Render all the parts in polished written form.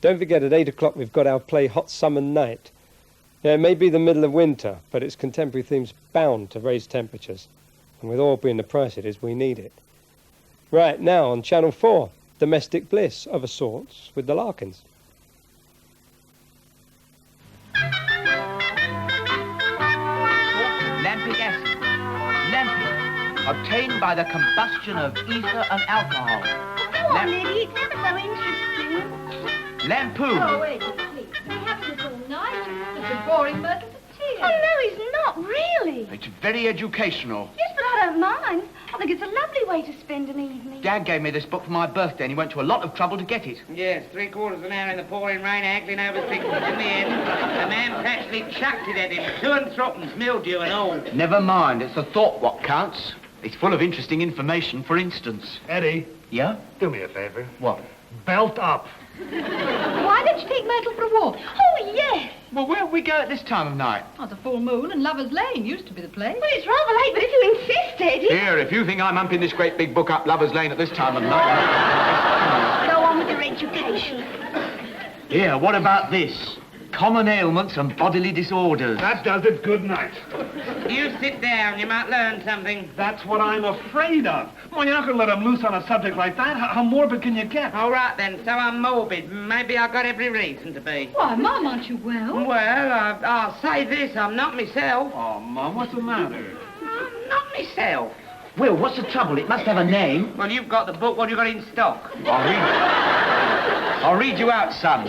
Don't forget, at 8 o'clock we've got our play Hot Summer Night. Yeah, it may be the middle of winter, but its contemporary theme's bound to raise temperatures. And with oil being the price it is, we need it. Right, now on Channel 4, Domestic Bliss of a sorts with the Larkins. Lampic acid. Lampic. Obtained by the combustion of ether and alcohol. Go on, Liddy, it's ever so interesting. Lampoon. Oh, wait, please. We have this all night. It's a boring murder for tears. Oh, no, he's not, really. It's very educational. Yes, but I don't mind. I think it's a lovely way to spend an evening. Dad gave me this book for my birthday and he went to a lot of trouble to get it. Yes, 3/4 of an hour in the pouring rain, haggling over sixpence. In the end, the man actually chucked it at him. 2 and 3/4, mildew and all. Never mind, it's the thought what counts. It's full of interesting information, for instance. Eddie, Yeah? do me a favor. What? Belt up. Why don't you take Myrtle for a walk? Oh, yes. Well, where we go at this time of night? Oh, it's a full moon and Lover's Lane used to be the place. Well, it's rather late, but if you insist, Eddie. Here, if you think I'm humping this great big book up Lover's Lane at this time of night... Go on with your education. Here, what about this? Common ailments and bodily disorders. That does it. Good night. You sit down, you might learn something. That's what I'm afraid of. Well, you're not going to let him loose on a subject like that. How morbid can you get? All right, then, so I'm morbid. Maybe I've got every reason to be. Why, Mum, aren't you well? Well, I'll say this, I'm not myself. Oh, Mum, what's the matter? I'm not myself. Will, what's the trouble? It must have a name. Well, you've got the book, what have you got in stock? I'll read you out, son.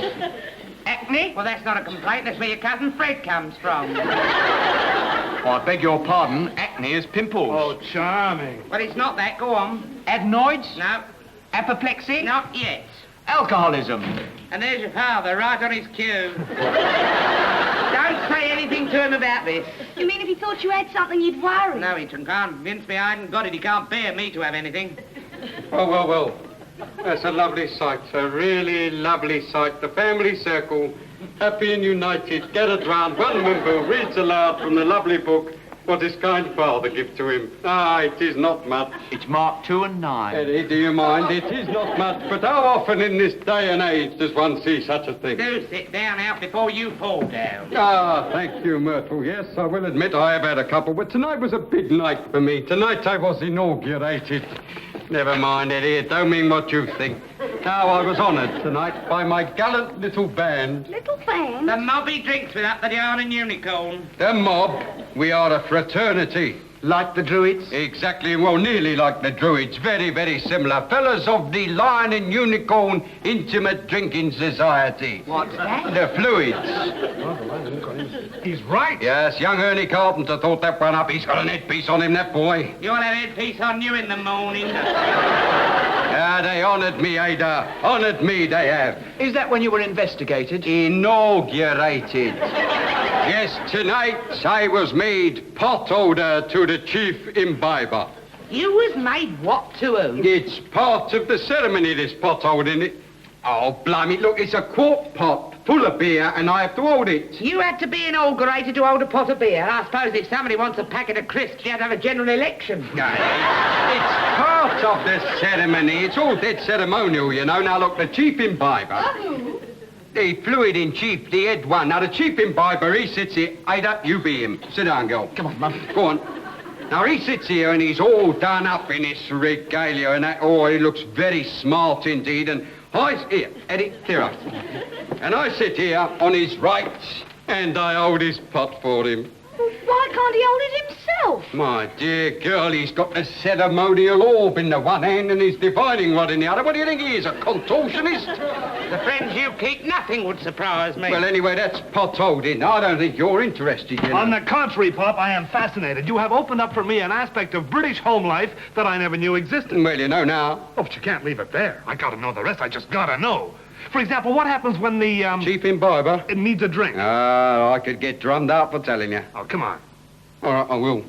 Acne? Well, that's not a complaint, that's where your cousin Fred comes from. Oh, I beg your pardon. Acne is pimples. Oh, charming. Well, it's not that, go on. Adenoids? No, Apoplexy? not yet. Alcoholism. And there's your father, right on his cue. Don't say anything to him about this. You mean if he thought you had something, you'd worry? No, he can't convince me I hadn't got it. He can't bear me to have anything. Well. That's a lovely sight, a really lovely sight. The family circle, happy and united, gathered round one member, reads aloud from the lovely book what his kind father gave to him. It is not much. It's marked 2 and 9. Eddie, do you mind? It is not much, but how often in this day and age does one see such a thing? Do sit down out before you fall down. Thank you, Myrtle. Yes, I will admit I have had a couple, but tonight was a big night for me. Tonight I was inaugurated. Never mind, Eddie, it don't mean what you think. Now, I was honoured tonight by my gallant little band. Little fan? The mob he drinks with up the Yarn and Unicorn. The mob. We are a fraternity. Like the Druids? Exactly, well, nearly like the Druids. Very, very similar. Fellas of the Lion and Unicorn Intimate Drinking Society. What's that? The Fluids. He's right. Yes, young Ernie Carpenter thought that one up. He's got an headpiece on him, that boy. You'll have headpiece on you in the morning. They honoured me, Ada. Honoured me, they have. Is that when you were investigated? Inaugurated. Yes, tonight I was made pot holder to the chief imbiber. You was made what to who? It's part of the ceremony, this pot holding it. Oh, blimey, look, it's a quart pot full of beer and I have to hold it. You had to be inaugurated to hold a pot of beer. I suppose if somebody wants a packet of crisps, you had to have a general election. It's part of the ceremony. It's all dead ceremonial, you know. Now, look, the chief imbiber... The fluid in chief, the head one. Now, the chief imbiber, he sits here. Ada, you be him. Sit down, girl. Come on, Mum. Go on. Now, he sits here and he's all done up in his regalia and that. Oh, he looks very smart indeed. And here, Eddie, here up. And I sit here on his right and I hold his pot for him. Well, why can't he hold it himself? My dear girl, he's got the ceremonial orb in the one hand and his divining rod in the other. What do you think he is, a contortionist? The friends you keep, nothing would surprise me. Well, anyway, that's pot holding. I don't think you're interested, you know. On the contrary, Pop, I am fascinated. You have opened up for me an aspect of British home life that I never knew existed. Well, you know now. Oh, but you can't leave it there. I gotta know the rest. I just gotta know. For example, what happens when the, Chief imbiber? it needs a drink? I could get drummed out for telling you. Oh, come on. All right, I will.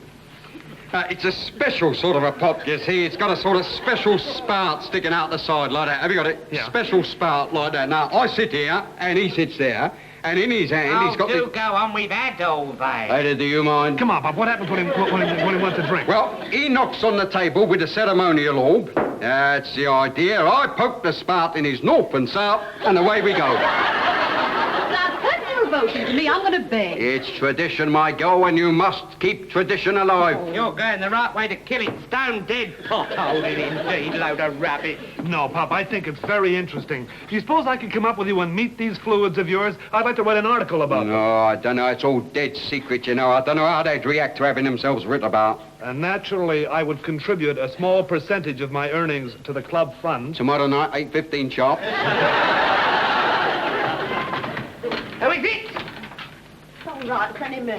It's a special sort of a pot, you see. It's got a sort of special spout sticking out the side like that. Have you got it? Yeah. Special spout like that. Now, I sit here, and he sits there, And in his hand, he's got do the... go on, we've had all that. Lady, do you mind? Come on, Bob. What happens when he wants a drink? Well, he knocks on the table with the ceremonial orb. That's the idea. I poke the spout in his north and south, and away we go. Now, thank you for voting to me. I'm going to beg. It's tradition, my girl, and you must keep tradition alive. You're going the right way to kill it. Stone dead pot-holding indeed, load of rubbish. No, Pop, I think it's very interesting. Do you suppose I could come up with you and meet these fluids of yours? I'd like to write an article about them. No, I don't know. It's all dead secret, you know. I don't know how they'd react to having themselves writ about. And naturally, I would contribute a small percentage of my earnings to the club fund. Tomorrow night, 8:15 sharp. Who is it? All right, it's only me.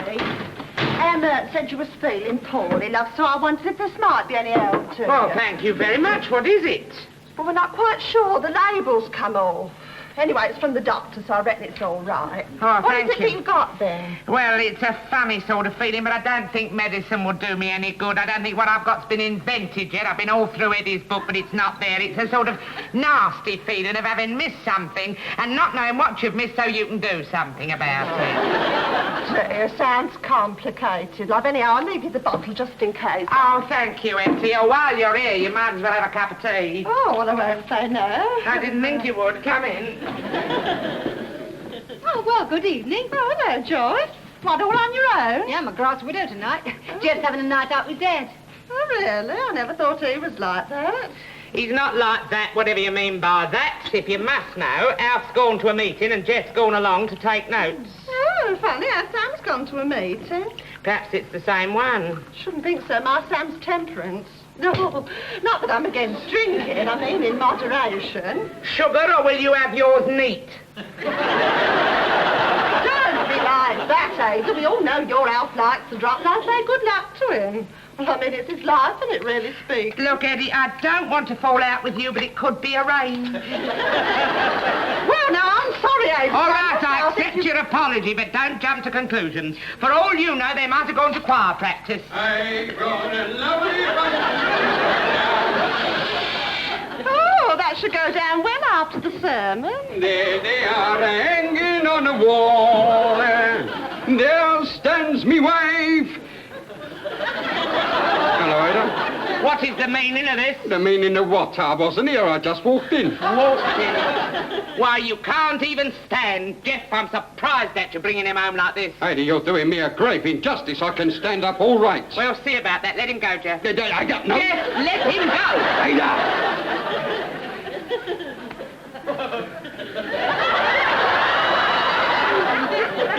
Emma said you was feeling poorly, love, so I wondered if this might be any help to Well, you. thank you very much. What is it? But we're not quite sure. The label's come off. Anyway, it's from the doctor, so I reckon it's all right. Oh, What thank is it you. that you've got there? Well, it's a funny sort of feeling, but I don't think medicine will do me any good. I don't think what I've got's been invented yet. I've been all through Eddie's book, but it's not there. It's a sort of nasty feeling of having missed something and not knowing what you've missed so you can do something about it. Dear, sounds complicated. Love, anyhow, I'll leave you the bottle just in case. Oh, thank you, Auntie. Oh, while you're here, you might as well have a cup of tea. Oh, well, I won't say no. I didn't think you would. Come in. Oh, well, good evening. Oh, hello, Joyce. What, all on your own? Yeah, I'm a grass widow tonight. Just having a night out with Dad. Oh, really? I never thought he was like that. He's not like that, whatever you mean by that. If you must know, Alf's gone to a meeting and Jeff's gone along to take notes. Oh, funny how Sam's gone to a meeting. Perhaps it's the same one. Shouldn't think so. My Sam's temperance. No, not that I'm against drinking. I mean in moderation. Sugar, or will you have yours neat? Don't be like that, Ada. We all know your Alf likes to drop, and I say good luck to him. Well, I mean, it's his life, and it really speaks. Look, Eddie, I don't want to fall out with you, but it could be arranged. Well, now, I'm sorry, Ada. All right, I accept your apology, but don't jump to conclusions. For all you know, they might have gone to choir practice. I've got a lovely Oh, that should go down well after the sermon. There they are hanging on the wall. There stands me wife. Hello, Ada. What is the meaning of this? The meaning of what? I wasn't here. I just walked in. Walked in. Why, you can't even stand. Jeff, I'm surprised at you bringing him home like this. Ada, you're doing me a grave injustice. I can stand up all right. We'll see about that. Let him go, Jeff. I got no... Jeff, let him go.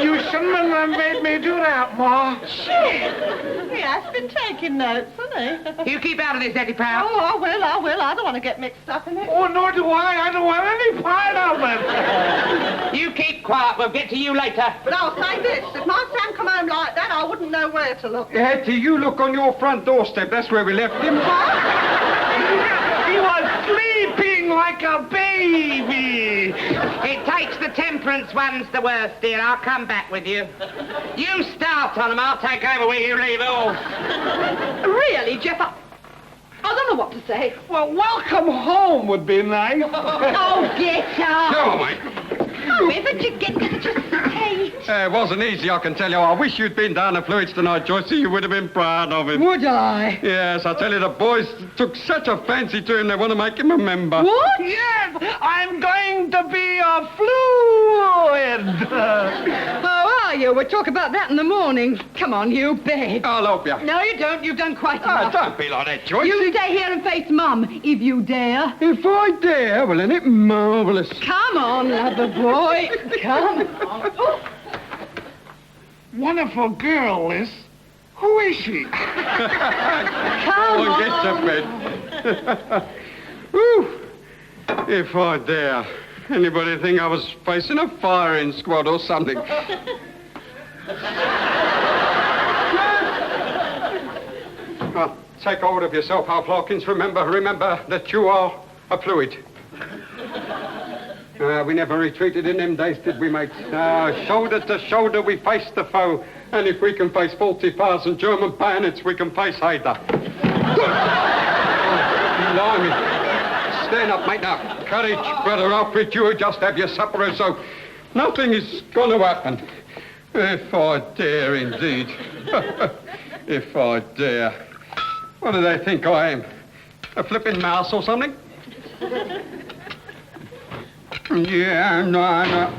You shouldn't have made me do that, Ma. He has been taking notes, hasn't he? You keep out of this, Eddie, pal. Oh, I will. I don't want to get mixed up in it. Oh, nor do I. I don't want any part of it. You keep quiet. We'll get to you later. But I'll say this. If my Sam come home like that, I wouldn't know where to look. Hetty, you look on your front doorstep. That's where we left him. He was sleeping like a baby. It takes the temperance ones the worst, dear. I'll come back with you. You start on them. I'll take over where you leave off. Really, Jeff, I don't know what to say. Well, welcome home would be nice. Oh, get up. No, mate. Oh, where did you get to such a state? It wasn't easy, I can tell you. I wish you'd been down to Fluids tonight, Joyce. You would have been proud of him. Would I? Yes, I tell you, the boys took such a fancy to him, they want to make him a member. What? Yes, I'm going to be a fluid. How are you? We'll talk about that in the morning. Come on, you bed. I'll help you. No, you don't. You've done quite Oh, enough. don't be like that, Joyce. You stay here and face Mum, if you dare. If I dare, well, isn't it marvellous? Come on, lover boy. Come on. Oh. Wonderful girl, Liz. Who is she? Come Oh, on. get to bed. Whew. If I dare. Anybody think I was facing a firing squad or something? Well, take hold of yourself, Alf Larkins. Remember that you are a fluid. We never retreated in them days, did we, mate? Shoulder to shoulder, we face the foe. And if we can face 40,000 German bayonets, we can face Ada. Blimey. Stand up, mate, now. Courage, brother Alfred. You just have your supper or so. Nothing is going to happen. If I dare, indeed. If I dare. What do they think I am? A flipping mouse or something? Yeah, no.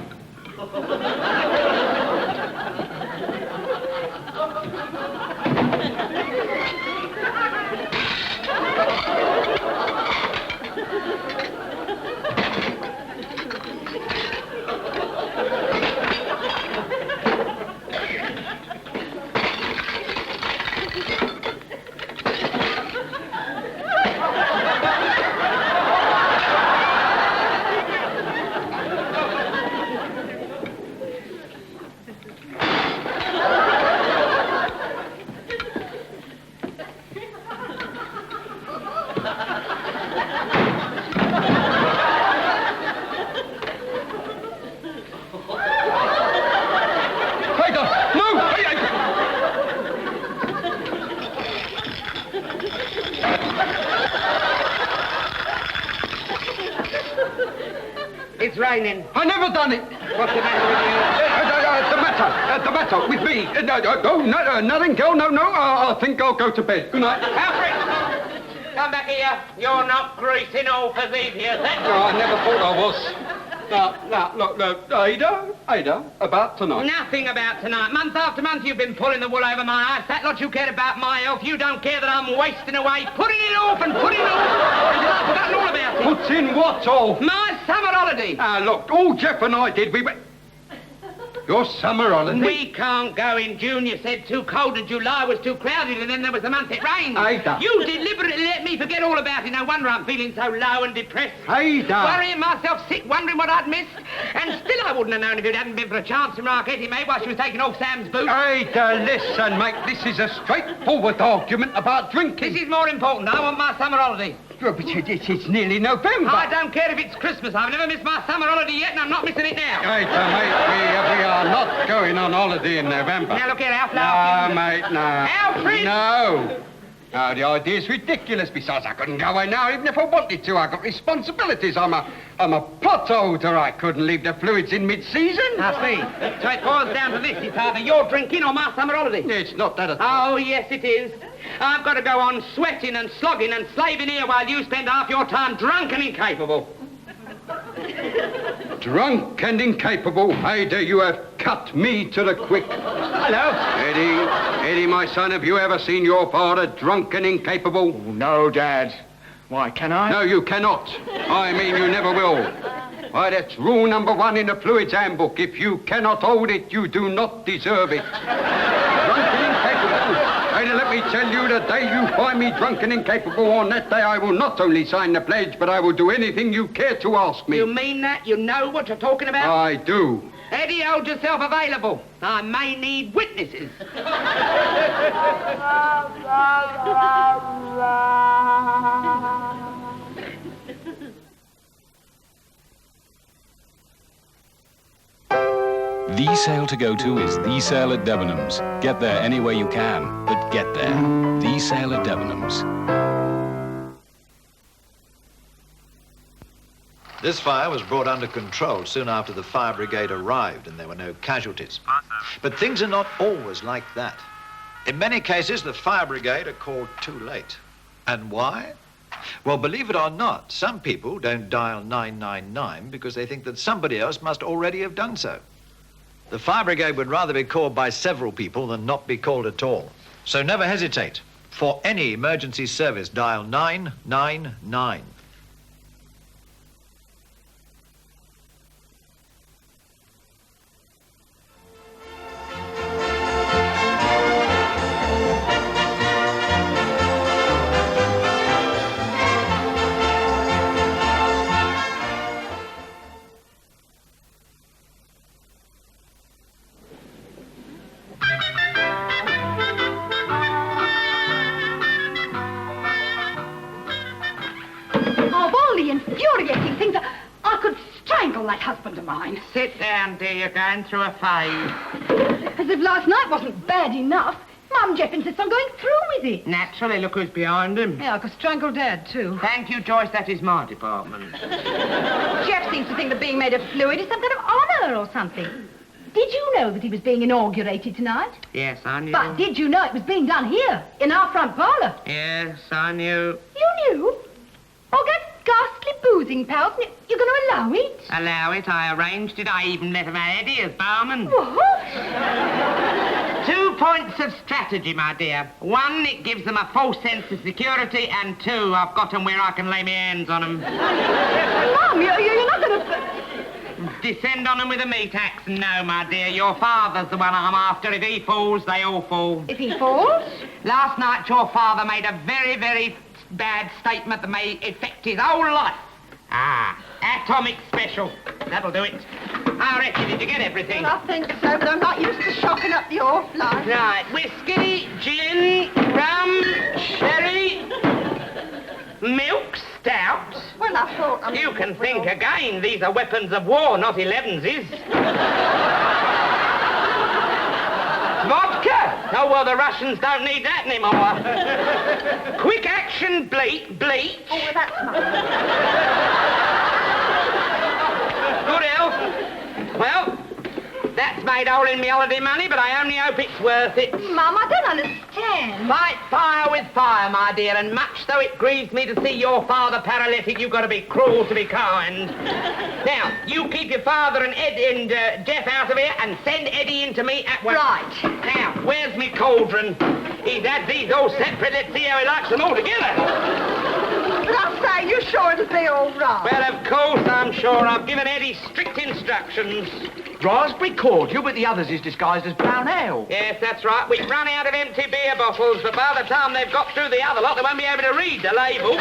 It's raining. I never done it. What's the matter with you? The matter with me. Nothing, girl, no. I think I'll go to bed. Good night. Alfred! Come back here. You're not greasing all for these here things. No, I never thought I was. Look, Ada, about tonight. Nothing about tonight. Month after month you've been pulling the wool over my eyes. That lot you cared about my health. You don't care that I'm wasting away, putting it off and putting it off. Until I've forgotten all about it. Puts in what all? My summer holiday. Look, all Jeff and I did, we went... Your summer holiday? We can't go in June. You said too cold and July was too crowded, and then there was the month it rained. Ada. You deliberately let me forget all about it. No wonder I'm feeling so low and depressed. Ada. Worrying myself sick, wondering what I'd missed. And still I wouldn't have known if it hadn't been for a chance remark Eddie made while she was taking off Sam's boot. Ada, listen, mate. This is a straightforward argument about drinking. This is more important. I want my summer holiday. But it's nearly November. I don't care if it's Christmas. I've never missed my summer holiday yet, and I'm not missing it now. Ada, mate, we are not going on holiday in November. Now, look here, Alf. No, mate, no. Alfred! No. No, the idea's ridiculous. Besides, I couldn't go away now, even if I wanted to. I've got responsibilities. I'm a plot holder. I couldn't leave the fluids in mid-season. I see. So it boils down to this. It's either you're drinking or my summer holiday. It's not that at all. Oh, yes, it is. I've got to go on sweating and slogging and slaving here while you spend half your time drunk and incapable. Drunk and incapable. Ada, you have cut me to the quick. Hello. Eddie, my son, have you ever seen your father drunk and incapable? No, Dad. Why, can I? No, you cannot. I mean, you never will. Why, that's rule number 1 in the Fluids Handbook. If you cannot hold it, you do not deserve it. Drunk and incapable. Ada, let me tell you, the day you find me drunk and incapable, on that day I will not only sign the pledge, but I will do anything you care to ask me. You mean that? You know what you're talking about? I do. Eddie, hold yourself available. I may need witnesses. The sale to go to is the sale at Debenhams. Get there any way you can, but get there. The sale at Debenhams. This fire was brought under control soon after the fire brigade arrived and there were no casualties. But things are not always like that. In many cases, the fire brigade are called too late. And why? Well, believe it or not, some people don't dial 999 because they think that somebody else must already have done so. The fire brigade would rather be called by several people than not be called at all. So never hesitate. For any emergency service, dial 999. Infuriating things. I could strangle that husband of mine. Sit down, dear. You're going through a phase. As if last night wasn't bad enough. My Mum, Jeff insists on going through with it. Naturally, look who's behind him. Yeah, I could strangle Dad, too. Thank you, Joyce, that is my department. Jeff seems to think that being made of fluid is some kind of honour or something. Did you know that he was being inaugurated tonight? Yes, I knew. But did you know it was being done here, in our front parlour? Yes, I knew. You knew? All that ghastly boozing, pals, and you're going to allow it? Allow it, I arranged it. I even let him have Eddie as barman. What? 2 points of strategy, my dear. 1, it gives them a false sense of security, and 2, I've got them where I can lay my hands on them. Mum, you're not going to... Descend on them with a meat axe? No, my dear. Your father's the one I'm after. If he falls, they all fall. If he falls? Last night, your father made a very, very bad statement that may affect his whole life. Atomic special. That'll do it. I reckon, did you get everything? Well, I think so, but I'm not used to shocking up the off life. Right, whiskey, gin, rum, sherry, milk, stout. Well, I thought... You can think again. These are weapons of war, not 11s. Vodka! Oh, well, the Russians don't need that anymore. Quick action bleach. Oh, well, that's mine. Good health. Well, that's made all in me holiday money, but I only hope it's worth it. Mum, I don't understand. Fight fire with fire, my dear, and much though it grieves me to see your father paralytic, you've got to be cruel to be kind. Now, you keep your father and Ed and Jeff out of here and send Eddie in to me at once. Right. Now, where's me cauldron? He's had these all separate. Let's see how he likes them all together. But I say, you sure it'll be all right? Well, of course I'm sure. I've given Eddie strict instructions. Raspberry cordial, but the others is disguised as brown ale. Yes, that's right. We've run out of empty beer bottles, but by the time they've got through the other lot, they won't be able to read the label.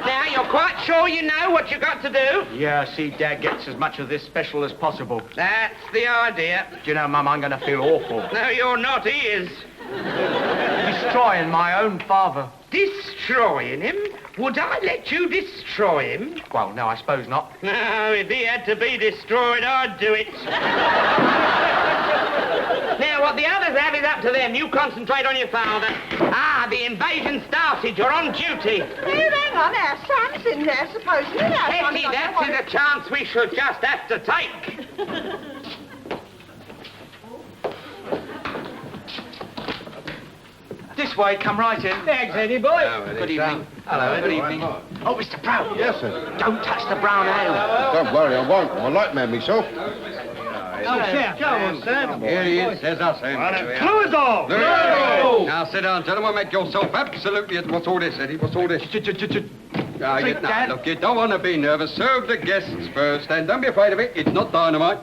Now, you're quite sure you know what you've got to do? Yeah, see, Dad gets as much of this special as possible. That's the idea. Do you know, Mum, I'm going to feel awful. No, you're not. He is. Destroying my own father. Destroying him? Would I let you destroy him? Well, no, I suppose not. No, if he had to be destroyed, I'd do it. Now, what the others have is up to them. You concentrate on your father. The invasion started. You're on duty. Here, hang on now. Sam's in there, supposedly. Hetty, that is a chance we should just have to take. This way, come right in. Thanks, Eddie boy. Good evening. Hello, good evening. Oh, Mr. Brown. Yes, sir. Don't touch the brown ale. Don't worry, I won't. I'm a light man myself. Oh, Chef, go on, Sam. Here he is. There's us, Sam. Fluids off! Now, sit down, gentlemen. Make yourself absolutely... What's all this, Eddie? What's all this? Dad. Look, you don't want to be nervous. Serve the guests first, and don't be afraid of it. It's not dynamite.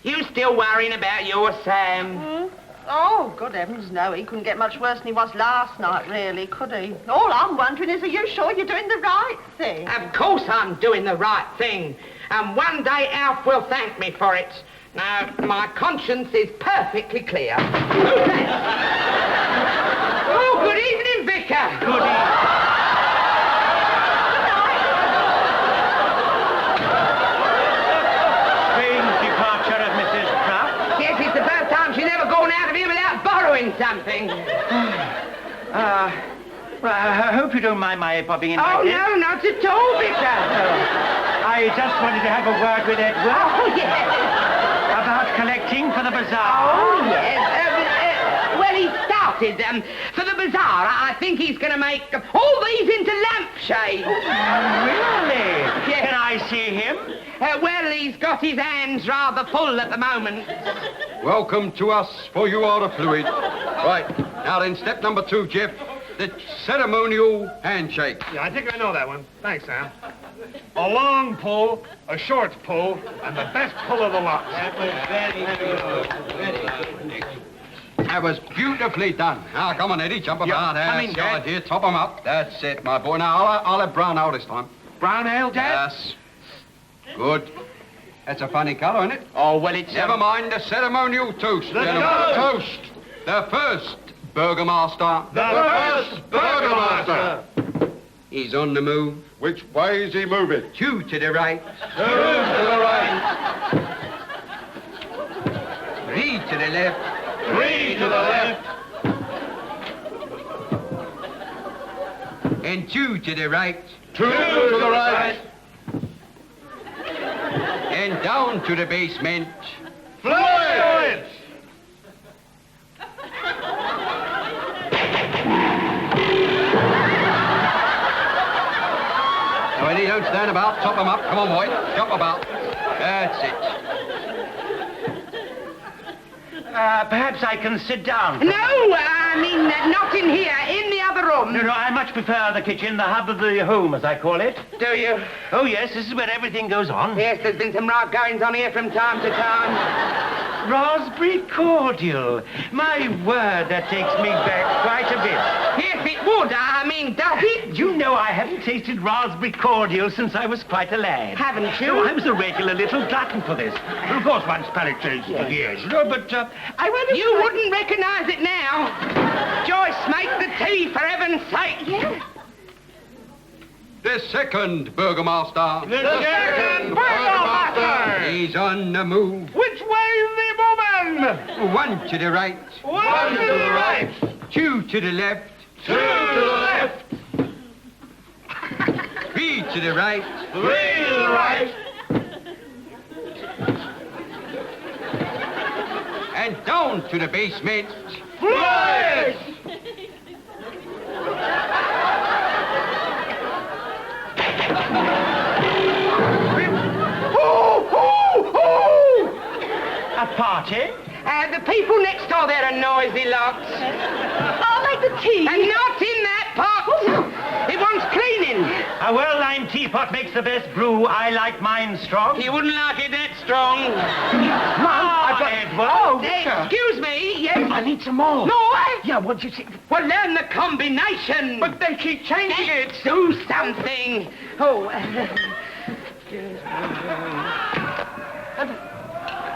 You still worrying about your Sam? Oh, good heavens, no. He couldn't get much worse than he was last night, really, could he? All I'm wondering is, are you sure you're doing the right thing? Of course I'm doing the right thing. And one day Alf will thank me for it. Now, my conscience is perfectly clear. Who's that? Oh, good evening, Vicar. Good evening. Something. I hope you don't mind my popping in like this. No, not at all, Vicar. I just wanted to have a word with Edward. Oh, yes. About collecting for the bazaar. Oh, yes. Well, he started for the bazaar. I think he's going to make all these into lampshades. Really? Yes. Can I see him? Well, he's got his hands rather full at the moment. Welcome to us, for you are the fluid. Right, now then, step number 2, Jeff. The ceremonial handshake. Yeah, I think I know that one. Thanks, Sam. A long pull, a short pull, and the best pull of the lot. That was very good. That was beautifully done. Now, come on, Eddie, jump about. Come in, Dad. Idea. Top 'em up. That's it, my boy. Now, I'll have brown ale this time. Brown ale, Dad? Yes. Good. That's a funny colour, isn't it? Oh, well, it's... Never mind the ceremonial toast, gentlemen. Toast. The first burgomaster. The first burgomaster. He's on the move. Which way is he moving? 2 to the right. 2 to the right. to the left. 3 to the left. And 2 to the right. 2 to the right. And down to the basement. Fluids! Now, Eddie, don't stand about. Top 'em up. Come on, boy. Jump about. That's it. Perhaps I can sit down. No, I mean, not in here, in the other room. No, I much prefer the kitchen, the hub of the home, as I call it. Do you? Oh, yes, this is where everything goes on. Yes, there's been some right goings on here from time to time. Raspberry cordial. My word, that takes me back quite a bit. Yes, it would. I mean, does it? You know, I haven't tasted raspberry cordial since I was quite a lad. Haven't you? No, I was a regular little glutton for this. Well, of course, one's palate changes for years, you know, but I wonder... You wouldn't recognise it now. Joyce, make the tea, for heaven's sake. Yes. The second burgomaster. The second burgomaster! He's on the move. Which way's the moving? 1 to the right. 1 to the right. 2 to the left. 2 to the left. 3 to the right. 3 to the right. And down to the basement. Fluids! A party? The people next door, they're a noisy lot. I'll make the tea. And not in that pot. It wants cleaning. A well-lined teapot makes the best brew. I like mine strong. You wouldn't like it that strong. Edward. Oh, excuse me. Yes. I need some more. More? Yeah, won't you see? Well, learn the combination. But they keep changing it. Do something. Oh.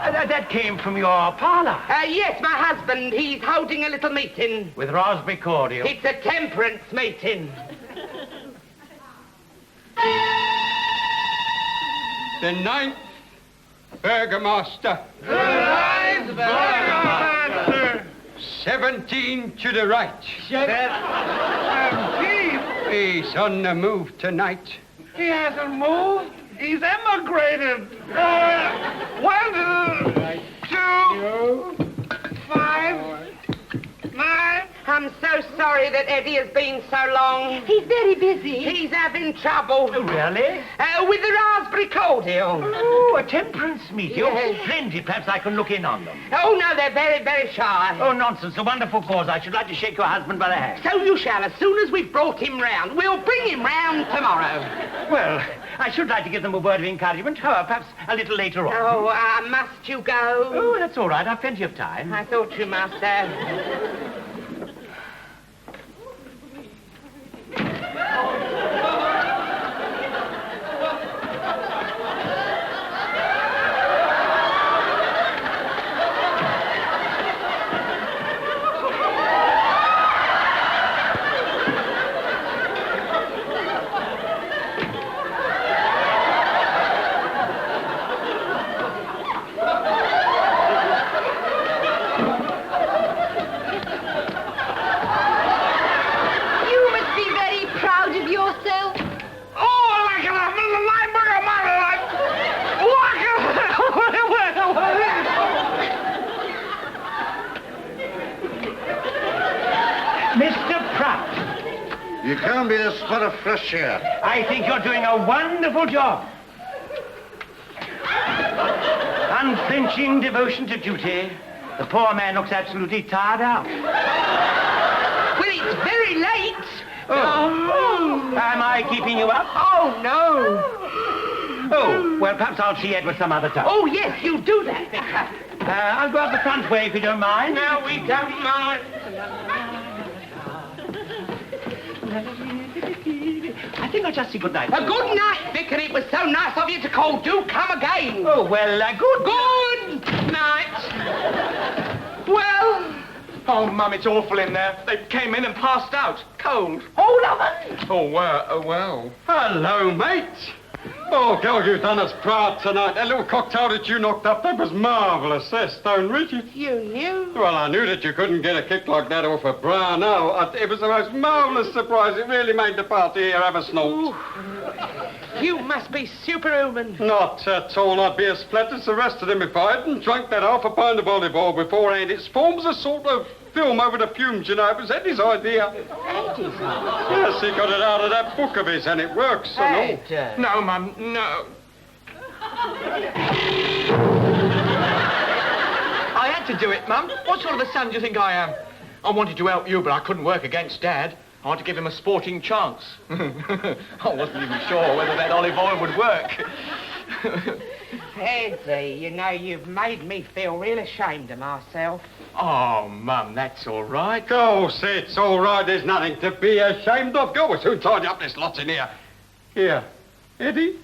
That came from your parlour. Yes, my husband. He's holding a little meeting. With raspberry cordial. It's a temperance meeting. The 9th burgomaster. The 9th burgomaster. 17 to the right. 17? He's on the move tonight. He hasn't moved. He's emigrated. 1, 2, 5, 9. I'm so sorry that Eddie has been so long. He's very busy. He's having trouble. Oh, really? With the raspberry cordial. Oh, a temperance meeting. Yes. Oh, splendid. Perhaps I can look in on them. Oh, no, they're very, very shy. Oh, nonsense. A wonderful cause. I should like to shake your husband by the hand. So you shall, as soon as we've brought him round. We'll bring him round tomorrow. Well, I should like to give them a word of encouragement. However, perhaps a little later on. Oh, must you go? Oh, that's all right. I've plenty of time. I thought you must have. You can't be a spot of fresh air. I think you're doing a wonderful job. Unflinching devotion to duty. The poor man looks absolutely tired out. Well, it's very late. Oh. Am I keeping you up? Oh, no. Oh, well, perhaps I'll see Edward some other time. Oh, yes, you do that, Vicar. I'll go out the front way if you don't mind. No, we don't mind. I think I'll just say good night. A good night, Vicar. It was so nice of you to call. Do come again. Oh, well, good night. Well... Oh, Mum, it's awful in there. They came in and passed out. Cold. All of them? Oh, well. Hello, mate. Oh, girl, you've done us proud tonight. That little cocktail that you knocked up, that was marvellous. That's Stone Richard. You knew? Well, I knew that you couldn't get a kick like that off a bra, no. It was the most marvellous surprise. It really made the party here have a snort. You must be superhuman. Not at all. I'd be as flat as the rest of them if I hadn't drunk that half a pint of olive oil beforehand. It forms a sort of film over the fumes, you know. It was Eddie's idea. Eddie's idea? Yes, he got it out of that book of his, and it works, Ed. and all. No, Mum, no. I had to do it, Mum. What sort of a son do you think I am? I wanted to help you, but I couldn't work against Dad. I had to give him a sporting chance. I wasn't even sure whether that olive oil would work. Eddie, you know, you've made me feel real ashamed of myself. Oh, Mum, that's all right. Of course, it's all right. There's nothing to be ashamed of. Go, we'll soon tidy up this lot in here. Here, Eddie,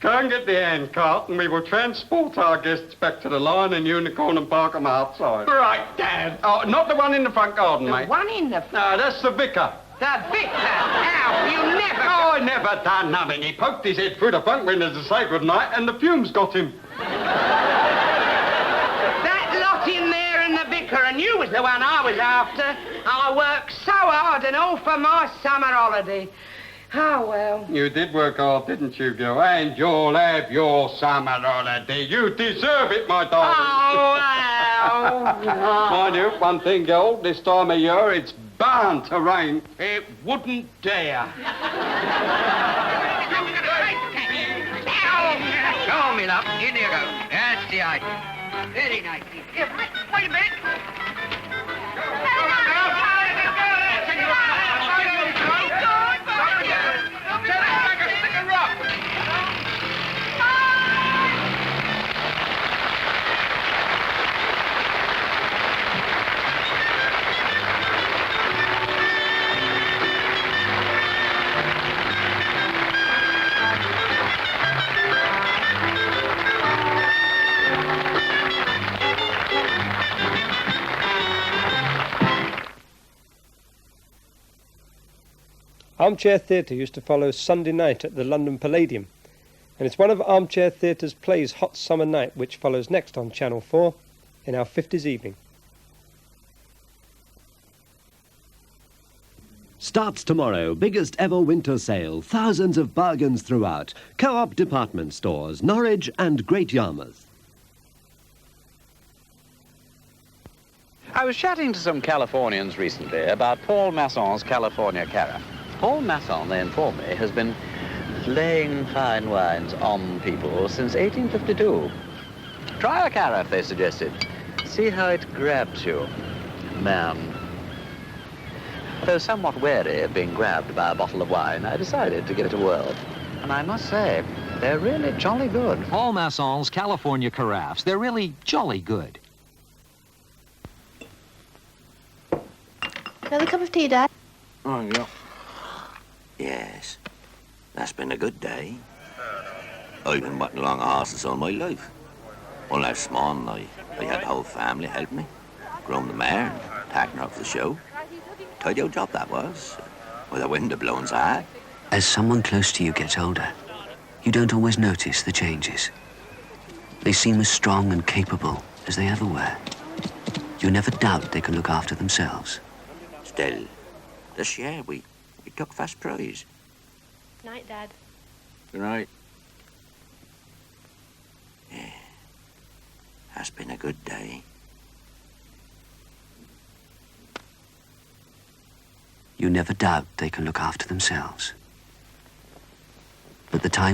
go and get the handcart and we will transport our guests back to the Lion and Unicorn and park them outside. Right, Dad. Oh, not the one in the front garden, mate. The one in the... No, that's the vicar. The vicar? Alf, you never... Oh, I never done nothing. He poked his head through the front windows to say goodnight and the fumes got him. That lot in there and the vicar, and you was the one I was after. I worked so hard and all for my summer holiday. Oh, well. You did work hard, didn't you, girl? And you'll have your summer holiday. You deserve it, my darling. Oh, well. Mind you, one thing, girl, this time of year, it's bound to rain. It wouldn't dare. Go, me love. In you go. That's the idea. Very nice. Here, wait a minute. Armchair Theatre used to follow Sunday night at the London Palladium, and it's one of Armchair Theatre's plays, Hot Summer Night, which follows next on Channel 4 in our 50s evening. Starts tomorrow, biggest ever winter sale, thousands of bargains throughout. Co-op department stores, Norwich and Great Yarmouth. I was chatting to some Californians recently about Paul Masson's California Carafe. Paul Masson, they inform me, has been laying fine wines on people since 1852. Try a carafe, they suggested. See how it grabs you. Man. Though somewhat wary of being grabbed by a bottle of wine, I decided to give it a whirl. And I must say, they're really jolly good. Paul Masson's California Carafes. They're really jolly good. Another cup of tea, Dad? Oh, yeah. Yes. That's been a good day. I've been working along a horses all my life. When I was small, I had the whole family help me. Groom the mare and taking her up to the show. Tidy old job that was. With the wind blowing so hard. As someone close to you gets older, you don't always notice the changes. They seem as strong and capable as they ever were. You never doubt they can look after themselves. Still, this year we took first prize. Night, Dad. Good night. Yeah. That's been a good day. You never doubt they can look after themselves. But the time